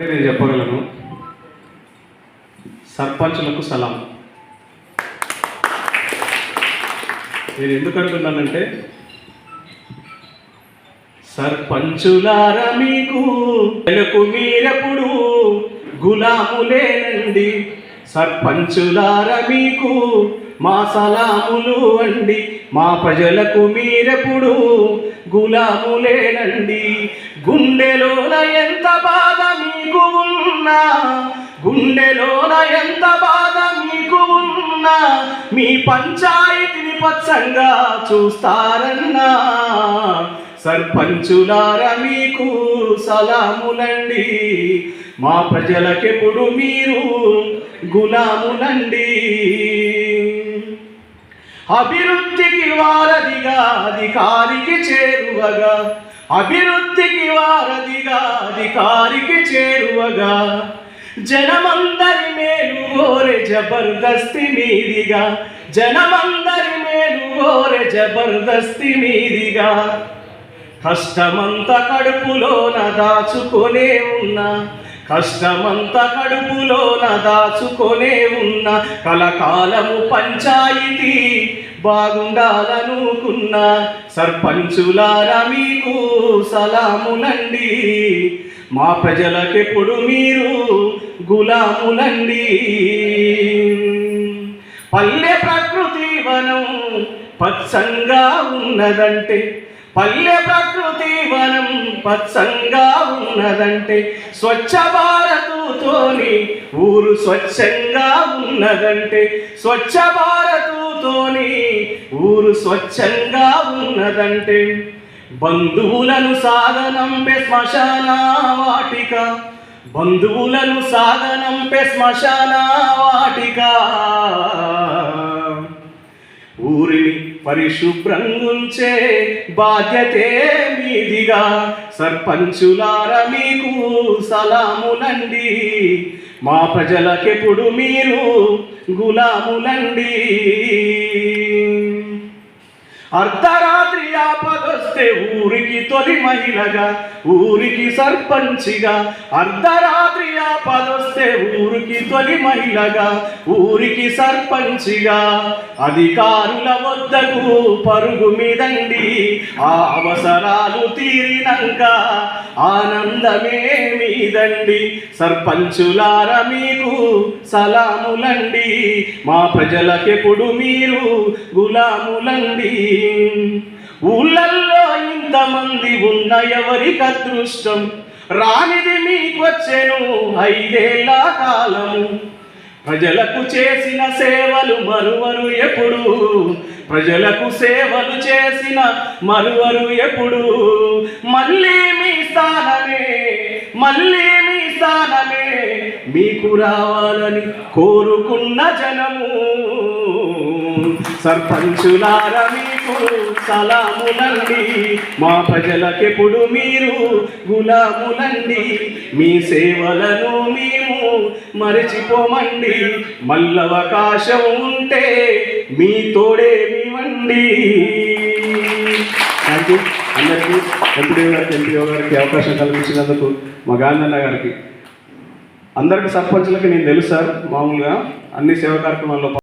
నేను చెప్పగలను. సర్పంచులకు సలాం. నేను ఎందుకు అంటున్నానంటే, సర్పంచులారా మీకు వెనుకు మీరెప్పుడు గులాములేనండి. సర్పంచులారా మీకు మా సలాములు అండి. మా ప్రజలకు మీరెప్పుడు గులాములేనండి. గుండెలోన ఎంత బాధ మీకు ఉన్నా, గుండెలోన ఎంత బాధ మీకు ఉన్నా, మీ పంచాయతీని పచ్చంగా చూస్తారన్నా. సర్పంచులారా మీకు సలాములండి. మా ప్రజలకెప్పుడు మీరు గులాములండి. అభివృద్ధికి వారధిగా అధికారికి చేరువగా, అభివృద్ధికి వారధిగా అధికారికి చేరువగా, జనమందరి మేలు కోరే జబర్దస్తి మీదిగా, జనమందరి మేలు కోరే జబర్దస్తి మీదిగా, కష్టమంత కడుపులోన దాచుకొనే ఉన్నా, కష్టమంత కడుపులోన దాచుకొనే ఉన్న, కలకాలము పంచాయతీ బాగుండాలనుకున్న. సర్పంచులారా మీకు సలాములండి. మా ప్రజలకెప్పుడు మీరు గులాములండి. పల్లె ప్రకృతి వనం పచ్చంగా ఉన్నదంటే, పల్లె ప్రకృతి వనం పచ్చంగా ఉన్నదంటే, స్వచ్ఛ భారతుతోని ఊరు స్వచ్ఛంగా ఉన్నదంటే, స్వచ్ఛ భారతుతోని ఊరు స్వచ్ఛంగా ఉన్నదంటే, బంధువులను సాగనంపే శ్మశాన వాటిక, బంధువులను సాగనంపే శ్మశాన వాటిక, ఊరిని పరిశుభ్రంగుంచే బాధ్యతే మీదిగా. సర్పంచులారా మీకు సలాములండి. మా ప్రజలకెప్పుడు మీరు గులాములండి. అర్ధరాత్రి ఆపదొస్తే ఊరికి తొలి మహిళగా, ఊరికి సర్పంచిగా, అర్ధరాత్రి ఆపదొస్తే ఊరికి తొలి మహిళగా, ఊరికి సర్పంచిగా, అధికారుల వద్దకు పరుగు మీదండి. ఆ అవసరాలు తీరినంక ఆనందమే మీదండి. సర్పంచులారా మీకు సలాములండి. మా ప్రజలకెప్పుడు మీరు గులాములండి. ఊళ్ళల్లో ఇంతమంది ఉన్న ఎవరికి అదృష్టం రానిది మీకొచ్చెను 5 ఏళ్ల కాలము. ప్రజలకు చేసిన సేవలు మరువరు ఎప్పుడు, ప్రజలకు సేవలు చేసిన మరువరు ఎప్పుడు. మళ్ళీ మీ స్థానమే, మళ్ళీ మీ స్థానమే మీకు రావాలని కోరుకున్న జనము. సర్పంచులారా మీకు సలాములండి. మా ప్రజలకెప్పుడు మీరు గులాములండి. మీ సేవలను మేము మరచిపోమండి. మళ్ళవకాశం ఉంటే మీ తోడే మీవండి. థ్యాంక్ యూ అందరికీ. ఎంపీఓ గారికి అవకాశం కల్పించినందుకు, మా గాంధన్న గారికి, అందరికీ సర్పంచులకి నేను తెలుసు సార్. మామూలుగా అన్ని సేవా కార్యక్రమాల్లో